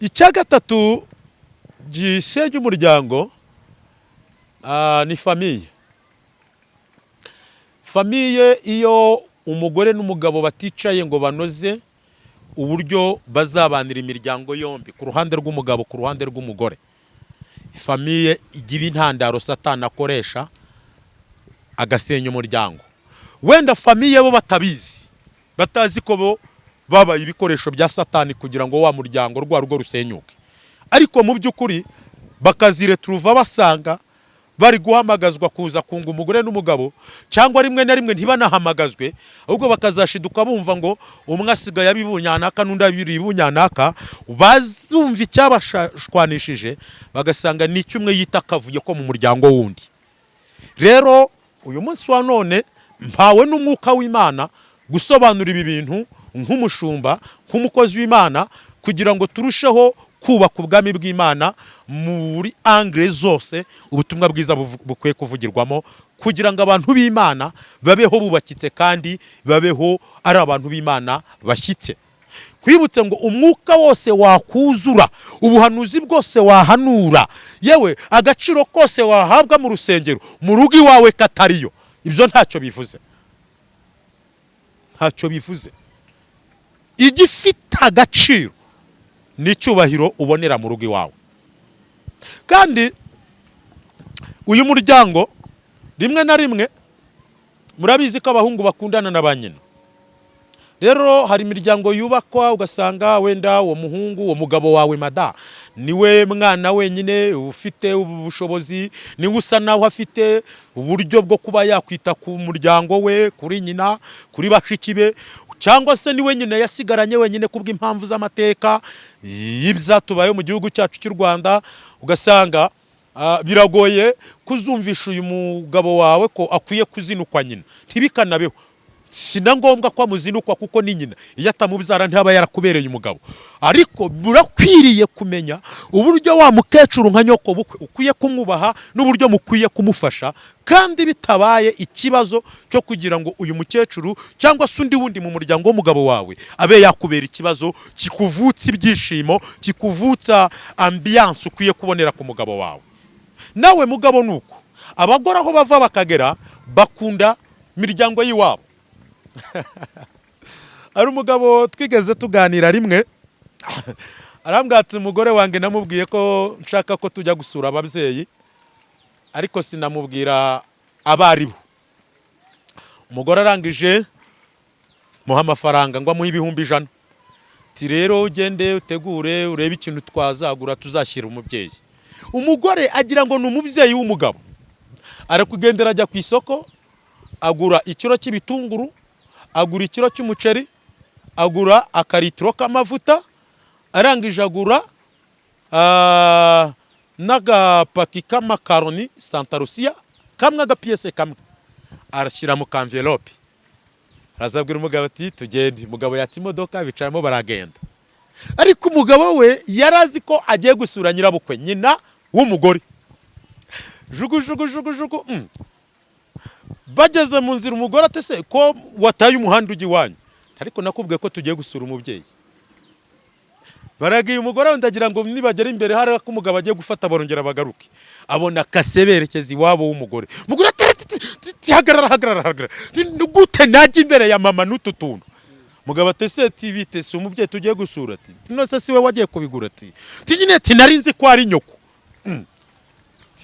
Icya gatatu gisenya umuryango ni famiye. Famiye iyo umugore n'umugabo baticaye ngo banoze uburyo bazabanira imiryango yombi, ku ruhande rw'umugabo ku ruhande rw'umugore, famiye igira intandaro Satani akoresha agasenya umuryango. Wenda famiye bo batabizi, batazi ko bo babaye ibikoresho bya Satani kugira ngo wa muryango rwa rugo rusenyuke, ariko mu by'ukuri bakaziretruva basanga bari guhamagazwa kuza kunga umugore n'umugabo, cyangwa rimwe na rimwe ntibanahamagazwe, ahubwo bakazashiduka bumva ngo umwe asigaye abibunyanaka n'undi abiribunyanaka, bazumva icyabashwanishije bagasanga ni cyumwe yita akavuye ko mu muryango wundi. Rero uyu munsi wa none mpawe n'umwuka w'Imana gusobanura ibi bintu nk'umushumba, nk'umukozi w'Imana, kugira ngo turusheho kubaka ubwami bw'Imana muri angle zose ubutumwa bwiza bukwiye kuvugirwamo, kugira ngo abantu b'Imana babeho bubakitse kandi babeho ari abantu b'Imana bashyitse. Kwibutse ngo umwuka wose wakuzura, ubuhanuzi bwose wahanura, yewe agaciro kose wahabwa mu rusengero, mu rugo iwawe katariyo, ibyo ntacyo bivuze. Ntacyo bivuze. Igifite agaciro ni cyubahiro ubonera mu rugo iwawe. Kandi uyu muryango rimwe na rimwe murabizi ko abahungu bakundana na banyina. Rero hari imiryango yubakwa ugasanga wenda uwo muhungu, uwo mugabo wawe mada niwe mwana wenyine ufite ubushobozi, niwe usa naho afite uburyo bwo kuba yakwita ku muryango we, kuri nyina, kuri bashiki be, cyangwa se ni wenyine yasigaranye wenyine kubw'impamvu z'amateka y'ibyatubaye mu gihugu cyacu cy'u Rwanda. Ugasanga biragoye kuzumvisha uyu mugabo wawe ko akwiye kuzinukwa nyina, ntibikanabeho. Sina ngombwa ko amuzinukwa kuko ni nyina, iyo atamubyara ntaba yarakubereye umugabo. Ariko burakwiriye kumenya uburyo wa mukecuru nka nyoko bukwe ukwiye kumwubaha n'uburyo mukwiye kumufasha, kandi bitabaye ikibazo cyo kugira ngo uyu mukecuru cyangwa se undi wundi mu muryango w'umugabo wawe abe yakubera ikibazo kikuvutsa ibyishimo, kikuvutsa ambiance ukwiye kubonera ku mugabo wawe. Nawe mugabo nuko abagore aho bava bakagera bakunda imiryango y'iwabo. Ari umugabo twigeze tuganira rimwe, arambwira ati umugore wanjye namubwiye ko nshaka ko tujya gusura ababyeyi, ariko sinamubwira abaribo. Umugore arangije muha amafaranga ngo amuhe 100,000. Ati rero ugende utegure urebe ikintu twazagura tuzashyira umubyeyi. Umugore agira ngo ni umubyeyi w'umugabo, arakugendera ajya ku isoko, agura ikiro cy'ibitunguru, agura ikiro cy'umuceri, agura akaritiro k'amavuta, arangije agura n'agapaki k'amakaroni Santa Lucia kamwe, agapiyese kamwe, arashyira mu kanvelope. Arazabwira umugabo ati tugende. Umugabo yatse imodoka, bicaramo baragenda. Ariko umugabo we yarazi ko agiye gusura nyirabukwe, nyina w'umugore. Jugu jugu jugu jugu. Bageze mu nzira umugore ati se ko wataye umuhanda ujya iwanyu? Ariko nakubwiye ko tugiye gusura umubyeyi. Baragiye umugore ndagira ngo nibagera imbere hari ko umugabo agiye gufata barongera bagaruke. Abona kaseberekeza iwabo w'umugore. Umugore ati hagarara. Gute najya imbere ya mama n'utu tuntu? Mugabo ati se bite se umubyeyi tugiye gusura? Ati nose siwe wagiye kubigura? Ati nyine ati nari nzi ko ari nyoko.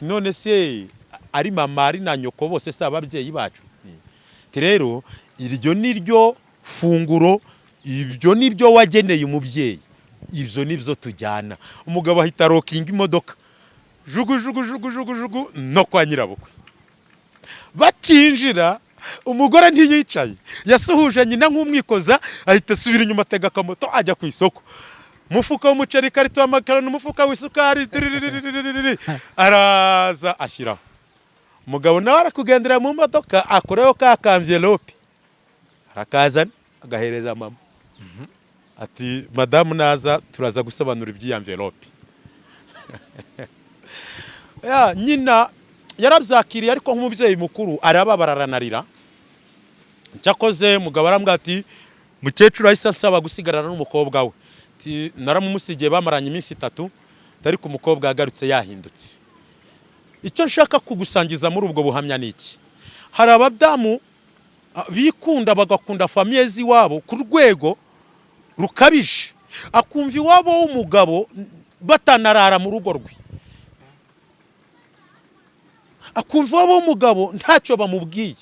none se ari mama ari na nyoko bose se ababyeyi bacu. Rero iryo niryo funguro, ibyo nibyo wageneye umubyeyi, ibyo nibyo tujyana. Umugabo ahita rokinga imodoka jugu jugu jugu jugu jugu no kwa nyirabukwe. Bakinjira umugore ntiyicaye, yasuhuje nyina nk'umwikoza, ahita asubira inyuma atega akamoto ajya ku isoko. Mufuka w'umuceri, karito y'amakaroni, umufuka w'isukari, araza ashyiraho. Umugabo nawe arakugendera mu modoka, akoreho ka kamvelope, arakazana agahereza mama. Ati madamu naza turaza gusobanura iby'iyi envelope. Nyina yarabyakiriye, ariko nk'umubyeyi mukuru arababara aranarira. Cyakoze mugabo arambwira ati mukecuru ahise ansaba gusigarana n'umukobwa we. Ati naramumusigiye bamaranye iminsi 3, ariko umukobwa yagarutse yahindutse. Icyo nshaka kugusangiza muri ubwo buhamya ni iki? Hari abadamu bikunda bagakunda famiye ziwabo ku rwego rukabije, akumva iwabo w'umugabo batanarara mu rugo rwe, akumva iwabo w'umugabo ntacyo bamubwiye.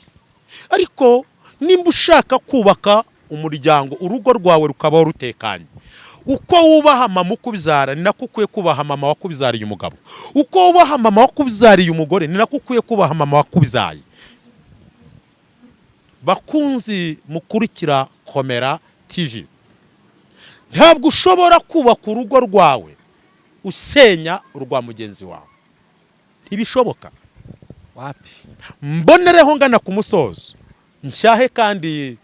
Ariko nimba ushaka kubaka umuryango, urugo rwawe rukabaho rutekanye, uko wubaha mama ukubyara ni nako ukwiye kubaha mama wakubyariye umugabo. Uko wubaha mama wakubyariye umugore ni nako ukwiye kubaha mama wakubyaye. Bakunzi mukurikira Komera TV, ntabwo ushobora kubaka urugo rwawe usenya urwa mugenzi wawe, ntibishoboka. Wapi? Mbonereho ngana ku musozo, nshahe kandi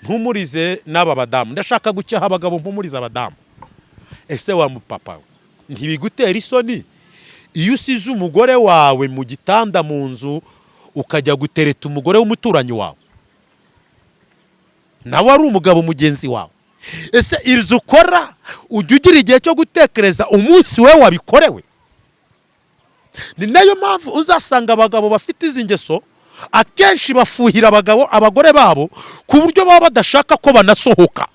mpumurize n'aba badamu. Ndashaka gucyaha abagabo, mpumurize abadamu. Ese wa mupapa we, ntibigutera isoni iyo usize umugore wawe mu gitanda mu nzu ukajya gutereta umugore w'umuturanyi wawe, nawe ari umugabo mugenzi wawe? Ese ibyo ukora ujya ugira igihe cyo gutekereza umunsi we wabikorewe? Ni nayo mpamvu uzasanga abagabo bafite izi ngeso akenshi bafuhira abagore babo ku buryo baba badashaka ko banasohoka.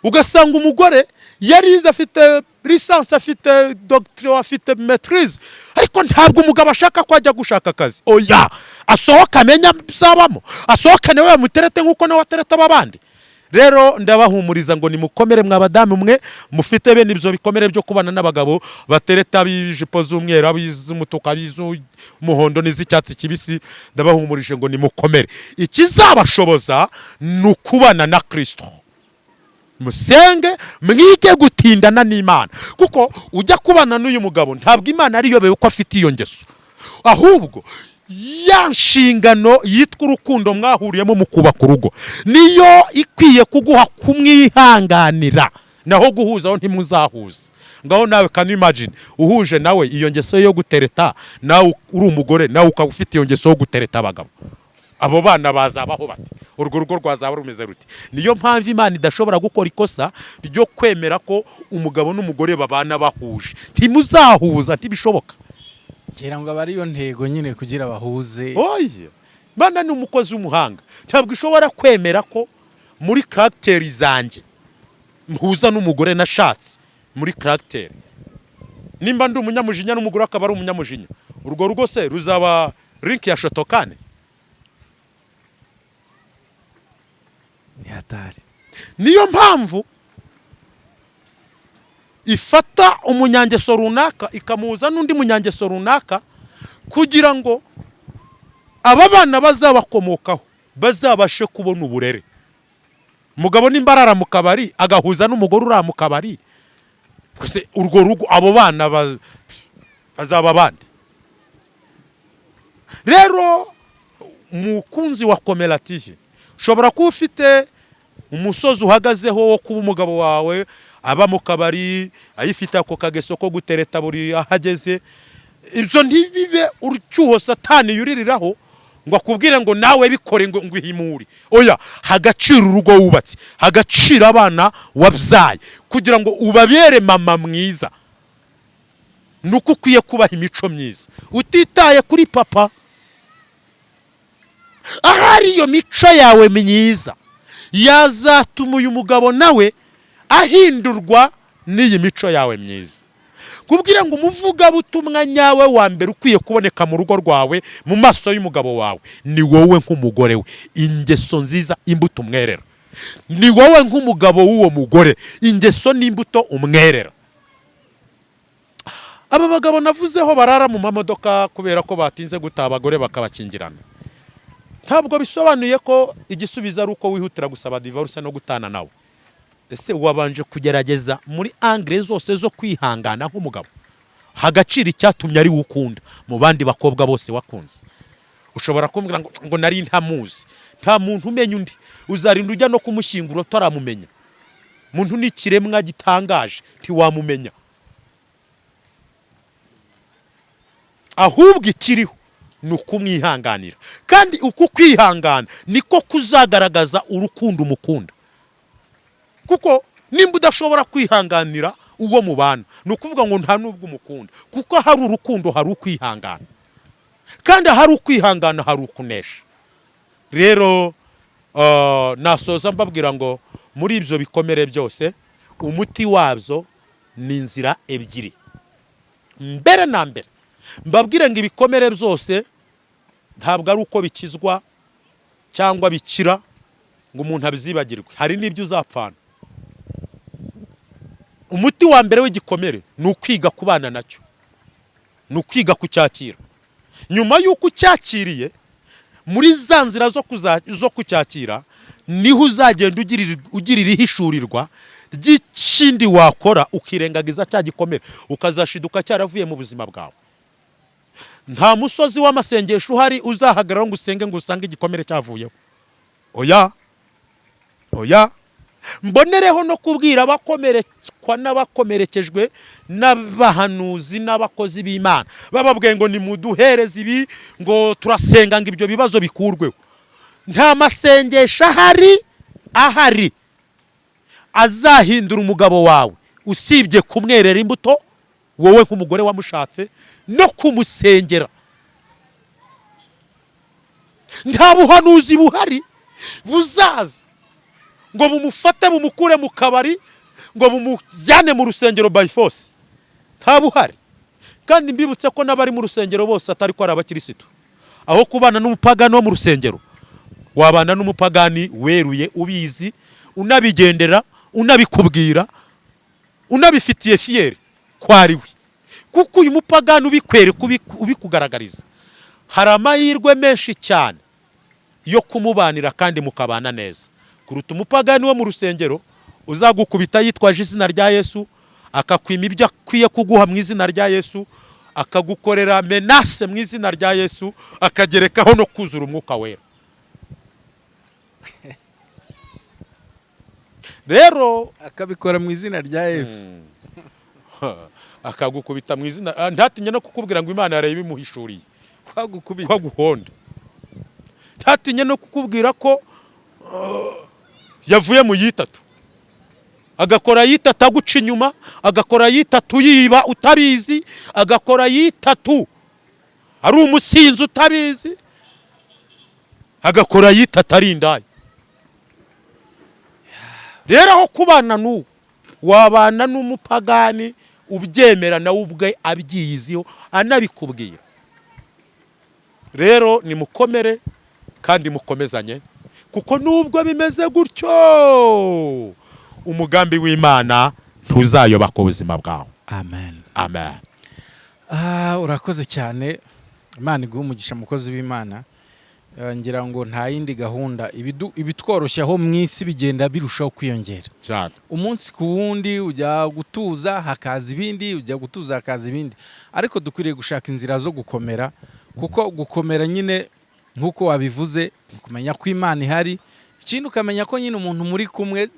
Ugasanga umugore yarize, afite lisansi, afite doctorate, afite maîtrise, ariko ntabwo umugabo ashaka ko ajya gushaka akazi. Oya, asohoka amenya bizabamo, asohoka nawe yamuterete nk'uko nawe atereta abandi. Rero ndabahumuriza ngo nimukomere mwabadamu mwe mufite bene ibyo bikomere byo kubana n'abagabo batereta bijipo z'umweru, abizumutuka, abizumuhondo n'iz'icyatsi kibisi. Ndabahumurije ngo nimukomere. Ikizabashoboza ni ukubana na Kristo. Musenge, mwige gutindana n'Imana, kuko ujya kubana n'uyu mugabo ntabwo Imana ariyobewe ko afite iyo ngeso, ahubwo ya nshingano yitwa urukundo mwahuriyemo mu kubaka urugo niyo ikwiye kuguha kumwihanganira, naho guhuzaho ntimuzahuza. Ngaho nawe can you imagine uhuje nawe iyo ngeso yo gutereta, nawe uri umugore nawe ukaba ufite iyo ngeso yo gutereta abagabo, abo bana bazabaho bati? Urwo rugo rwazaba rumeze ruti? Niyo mpamvu Imana idashobora gukora ikosa ryo kwemera ko umugabo n'umugore babana bahuje. Ntimuzahuza, ntibishoboka. Ngira ngo abari yo ntego nyine kugira bahuze. Oye, Imana ni umukozi w'umuhanga, ntabwo ishobora kwemera ko muri characteri zanjye mpuza n'umugore nashatse muri characteri. Nimba ndi umunyamujinya n'umugore akaba ari umunyamujinya, urwo rugo se ruzaba link ya Shotokane? Yatari. Niyo mpamvu ifata umunyangeso runaka ikamuza n'undi munyangeso runaka kugira ngo aba bana bazabakomokaho bazabashe kubona uburere. Umugabo nimba arara mu kabari agahuza n'umugore uri mu kabari, kose urwo rugo abo bana bazaba bande? Rero mukunzi wa Komera TV, ushobora kuba ufite umusozi uhagazeho wo kuba umugabo wawe aba mu kabari, ayifite ako kageso ko gutereta buri ahageze. Ibyo ntibibe urucyuho Satani yuririraho ngo akubwire ngo nawe bikore ngo ihimuri. Oya, hagaciro urugo wubatse, hagaciro abana wabyaye, kugira ngo ubabere mama mwiza. Nuko ukwiye kubaha imico myiza utitaye kuri papa. Ahari iyo mico yawe myiza yazatuma uyu mugabo nawe ahindurwa n'iyi mico yawe myiza. kubwira ngo umuvugabutumwa nyawe wa mbere ukwiye kuboneka mu rugo rwawe, mu maso y'umugabo wawe, ni wowe nk'umugore we. Ingeso nziza, imbuto umwerera. Ni wowe nk'umugabo w'uwo mugore, ingeso n'imbuto umwerera. Aba bagabo navuzeho barara mu mamodoka kubera ko batinze gutaha abagore bakabakingirana. Ntabwo bisobanuye ko igisubizo ari uko wihutira gusaba divorce no gutana nawe. Ese wabanje kugerageza muri angle zose zo kwihangana nk'umugabo, hagacira icyatumye ari ukunda mu bandi bakobwa bose wakunze? Ushobora kumbwira ngo nari ntamuzi. Nta muntu umenya undi, uzarinda ujya no kumushyingura utaramumenya. Muntu ni ikiremwa gitangaje, ntiwamumenya. Ahubwo ikiriho ni ukumwihanganira, kandi uku kwihangana niko kuzagaragaza urukundo umukunda. Kuko nimba udashobora kwihanganira uwo mubana, ni ukuvuga ngo nta nubwo umukunda. Kuko hari urukundo, hari ukwihangana, kandi hari ukwihangana, hari ukunesha. Rero nasoza mbabwira ngo muri ibyo bikomere byose, umuti wabyo ni inzira ebyiri. Mbere na mbere mbabwire ngo ibikomere byose ntabwo ari uko bikizwa cyangwa bikira ngo umuntu abizibagirwe. Hari n'ibyo uzapfana. Umuti wa mbere w'igikomere ni ukwiga kubana nacyo, ni ukwiga kucyakira. Nyuma y'uko ucyakiriye, muri za nzira zo kucyakira, niho uzagenda ugirira ihishurirwa ry'ikindi wakora, ukirengagiza cya gikomere, ukazashiduka cyaravuye mu buzima bwawe. Nta musozi w'amasengesho uhari uzahagararaho ngo usenge ngo usange igikomere cyavuyeho. Oya, oya. Mbonereho no kubwira abakomerekwa n'abakomerekejwe n'abahanuzi n'abakozi b'Imana, bababwiye ngo nimuduhereze ibi, ngo turasenga ngo ibyo bibazo bikurweho. Nta masengesho ahari azahindura umugabo wawe, usibye kumwerera imbuto wowe nk'umugore wamushatse no kumusengera. Nta buhanuzi buhari buzaza ngo bumufate bumukure mu kabari, ngo bumujyane mu rusengero by force. Nta buhari. Kandi mbibutse ko n'abari mu rusengero bose atari ko ari abakirisitu. Aho kubana n'umupagani wo mu rusengero, wabana n'umupagani weruye, ubizi, unabigendera, unabikubwira, unabifitiye fieri kwariwe. Kuko uyu mupagani ubikugaragariza, hari amahirwe menshi cyane yo kumubanira kandi mukabana neza, kuruta umupagani wo mu rusengero uzagukubita yitwaje izina rya Yesu, akakwima ibyo akwiye kuguha mu izina rya Yesu, akagukorera menace mu izina rya Yesu, akagerekaho no kuzura umwuka wera. Rero akabikora mu izina rya Yesu, akagukubita mu izina, ntatinye no kukubwira ngo Imana yaraye bimuhishuriye, kwagukubita, kwaguhonda. Ntatinye no kukubwira ko yavuye mu yitatu, agakora yitatu aguca inyuma, agakora yitatu yiba utabizi, agakora yitatu ari umusinzi utabizi, agakora yitatu ari indaya. Rero aho kubana n'uwo, wabana n'umupagani ubyemera nawe ubwe abyiyiziho anabikubwira. Rero nimukomere kandi mukomezanye, kuko nubwo bimeze gutyo, umugambi w'Imana ntuzayoba ku buzima bwawe. amen, Amen. urakoze cyane. Imana iguhe umugisha mukozi w'Imana. Ngira ngo nta yindi gahunda, ibitworoshyaho mu isi bigenda birushaho kwiyongera cyane. Umunsi ku wundi ujya gutuza hakaza ibindi, ujya gutuza hakaza ibindi, ariko dukwiriye gushaka inzira zo gukomera, kuko gukomera nyine nk'uko wabivuze, kumenya ko Imana ihari, ikindi ukamenya ko nyine umuntu muri kumwe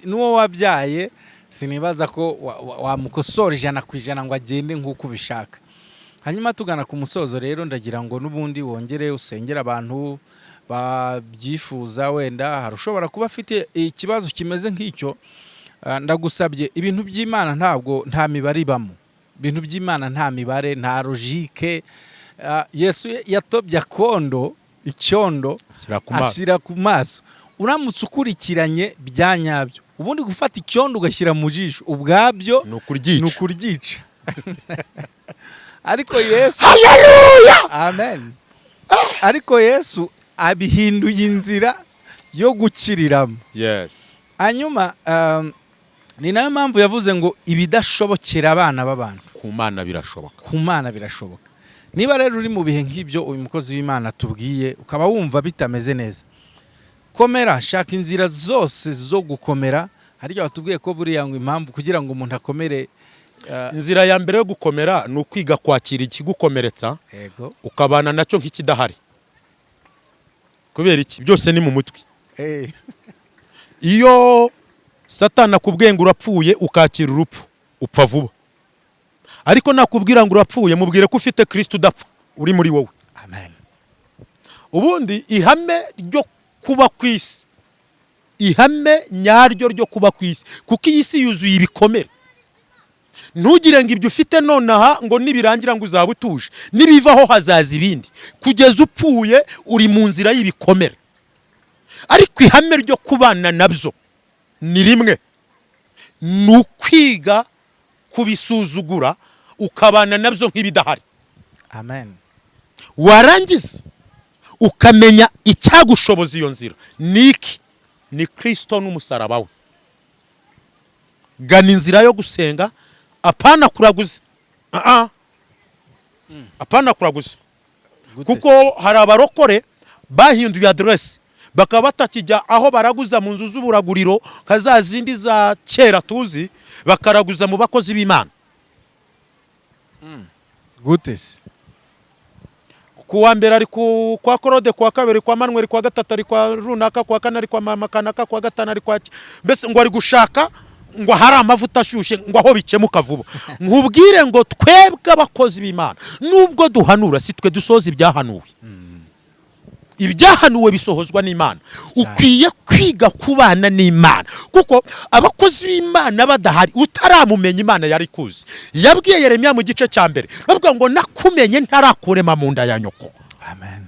n'uwo wabyaye, sinibaza ko wamukosora 100% ngo agende nk'uko ubishaka. Hanyuma tugana ku musozo rero, ndagira ngo n'ubundi wongere usengera abantu babyifuza. Wenda harushobora kuba afite ikibazo kimeze nk'icyo. Ndagusabye, ibintu by'Imana nta mibare ibamo. Ibintu by'Imana nta mibare, nta logique. Yesu yatobye icyondo ashyira ku maso. Uramutse ukurikiranye bya nyabyo, ubundi gufata icyondo ugashyira mu jisho, ubwabyo ni ukuryica. ariko Yesu haleluya. amen, ariko Yesu abihinduye inzira yo gukiriramo. Yes. Hanyuma ni nayo mpamvu yavuze ngo ibidashobokera abana b'abantu Ku Mana birashoboka. ku Mana birashoboka. Niba rero uri mu bihe nk'ibyo uyu mukozi w'Imana tubwiye ukaba wumva bitameze neza, komera, shaka inzira zose zo gukomera. Harya watubwiye ko buriya ngo impamvu kugira ngo umuntu akomere, Inzira ya mbere yo gukomera ni ukwiga kwakira ikigukomeretsa yego, ukabana nacyo nk'ikidahari. Kubera iki? Byose ni mu mutwe. Iyo Satani akubwiye ngo urapfuye ukakira urupfu, upfa vuba. Ariko nakubwira ngo urapfuye, mubwire ko ufite Kristo udapfa uri muri wowe. amen, Ubundi ihame ryo kuba ku isi, ihame nyaryo ryo kuba ku isi, kuko iyi si yuzuye ibikomere. Ntugire ngo ibyo ufite nonaha ngo nibirangira ngo uzaba utuje, nibivaho hazaza ibindi. Kugeza upfuye uri mu nzira y'ibikomere. Ariko ihame ryo kubana nabyo ni rimwe, ni ukwiga kubisuzugura ukabana nabyo nk'ibidahari. amen, Warangiza ukamenya icyagushoboza iyo nzira niki, ni Kristo n'umusaraba we. Gana inzira yo gusenga, apana kuraguza. Apana kuraguza. Kuko hari abarokore bahinduye adresse, bakaba batakijya aho baraguza mu nzu z'uburaguriro kazazindi za kera tuzi, bakaraguza mu bakozi b'Imana. gutes Kuwa mbere ari kwa Korode, kuwa kabiri kwa Manuel, kuwa gatatu ari kwa runaka, kuwa kane ari kwa mama kanaka, kuwa gatanu ari kwa mbese ngo ari gushaka ngo hari amavuta ashyushye ngo aho bikemuka vuba. Nkubwire ngo twebwe abakozi b'Imana nubwo duhanura si twe dusoza ibyahanuwe. Ibyahanuwe bisohozwa n'Imana. Ukwiye kwiga kubana n'Imana, kuko abakozi b'Imana badahari utaramumenya Imana yari kuzi. Yabwiye Yeremiya mu gice cya mbere bavuga ngo nakumenye ntarakurema mu nda ya nyoko. amen,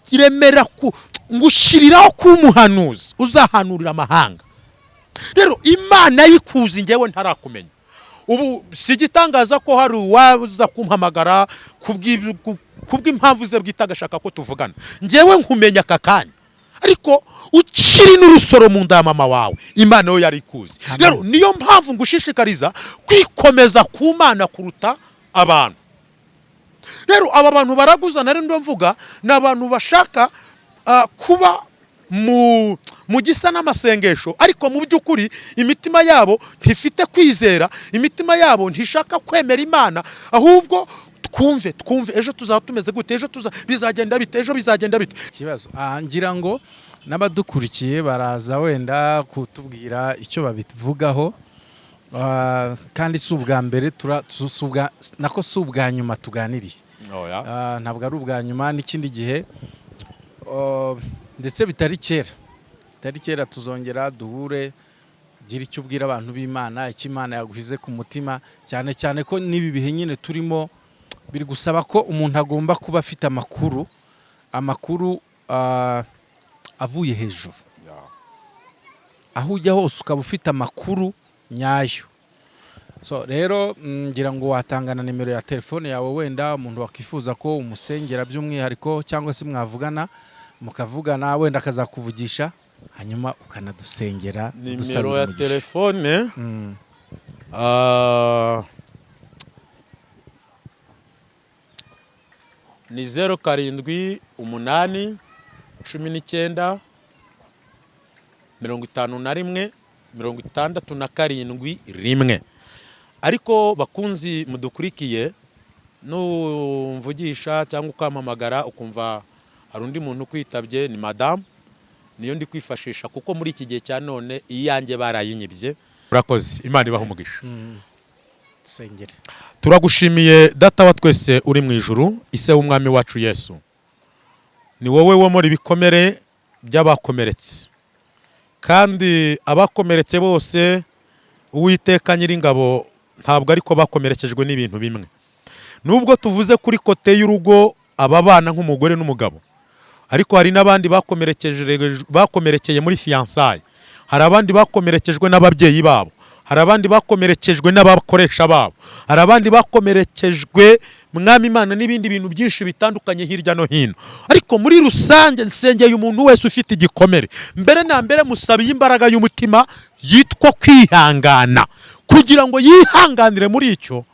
Kuremera ngushiriraho kumuhanuzi uzahanurira amahanga. Rero Imana yikuzi ngewe ntarakumenya. Ubu sigitangaza ko hari uwaza kumpamagara kubw'impamvu ze bwita agashaka ko tuvugana. Ngewe nkumenya aka kanya, ariko ukiri n'urusoro mu nda ya mama wawe Imana yo yari ikuzi. Rero niyo mpamvu ngushishikariza kwikomeza ku Mana kuruta abantu. Rero aba bantu baraguza nari ndo mvuga ni abantu bashaka kuba mu gisa n'amasengesho, ariko mu by'ukuri imitima yabo ntifite kwizera, imitima yabo ntishaka kwemera Imana, ahubwo twumve ejo tuzaba tumeze gute, ejo bizagenda bite, ejo bizagenda bite. Kibazo ngira ngo n'abadukurikiye baraza wenda kutubwira icyo babivugaho, kandi si ubwa mbere nako si ubwa nyuma tuganiriye. Ntabwo ari ubwa nyuma, n'ikindi gihe ndetse bitari kera tuzongera duhure, gira icyo ubwira abantu b'Imana, icyo Imana yaguhize ku mutima, cyane cyane ko n'ibi bihe nyine turimo biri gusaba ko umuntu agomba kuba afite amakuru avuye hejuru. Aho ujya hose ukaba ufite amakuru nyayo. So rero ngira ngo watangana nimero ya telefone yawe, wenda umuntu wakifuza ko umusengera by'umwihariko, cyangwa se mwavugana mukavugana, wenda akazakuvugisha hanyuma ukanadusengera. Nimero ya telefone ni 07 8 19 51 67 1. Ariko bakunzi mudukurikiye, numvugisha cyangwa ukampamagara ukumva hari undi muntu kwitabye, ni madame, niyo ndi kwifashisha, kuko muri iki gihe cya none iyanjye barayinyibye. Urakoze, Imana ibaha umugisha. Dusengere. Turagushimiye data wa twese uri mu ijuru, ise w'umwami wacu Yesu. Ni wowe wo muri bikomere by'abakomeretse, kandi abakomeretse bose Uwiteka Nyiringabo ntabwo ariko bakomerekejwe n'ibintu bimwe. Nubwo tuvuze kuri kote y'urugo ababana nk'umugore n'umugabo, ariko hari n'abandi bakomerekeye muri fiançailles, hari abandi bakomerekejwe n'ababyeyi babo, hari abandi bakomerekejwe n'abakoresha babo, hari abandi bakomerekejwe mwami Imana n'ibindi bintu byinshi bitandukanye hirya no hino. Ariko muri rusange nsengeye umuntu wese ufite igikomere, mbere na mbere musabiye imbaraga y'umutima yitwa kwihangana, kugira ngo yihanganire muri icyo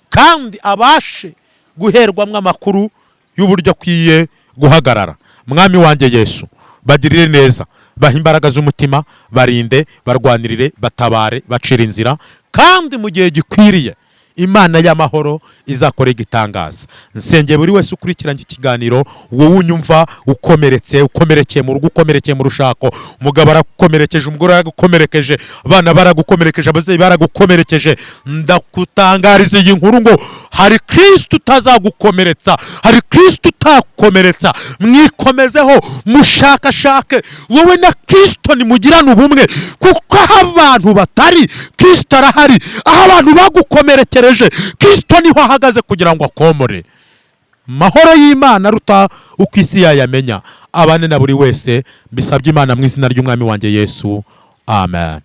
kandi abashe guherwamo amakuru y'uburyo akwiye guhagarara. Mwami wanjye Yesu, bagirire neza, baha imbaraga z'umutima, barinde, barwanirire, batabare, bacira inzira, kandi mu gihe gikwiriye Imana y'amahoro izakora igitangaza. Nsengeye buri wese ukurikiranye ikiganiro, wowe unyumva ukomerekeye mu rugo, ukomerekeye mu rushako, umugabo aragukomerekeje, umugore aragukomerekeje, abana baragukomerekeje, ababyeyi baragukomerekeje, ndakutangariza iyi nkuru ngo hari Kristo utazagukomeretsa, hari Kristo utakomeretsa. Mwikomezeho, mushakashake, wowe na Kristo nimugirane ubumwe, kuko aho abantu batari Kristo arahari, aho abantu bagukomerekeje Kristo niho ahagaze kugira ngo akomore. Mahoro y'Imana aruta uko isi yayamenya abane na buri wese, mbisabye Imana mu izina ry'umwami wanjye Yesu, amen.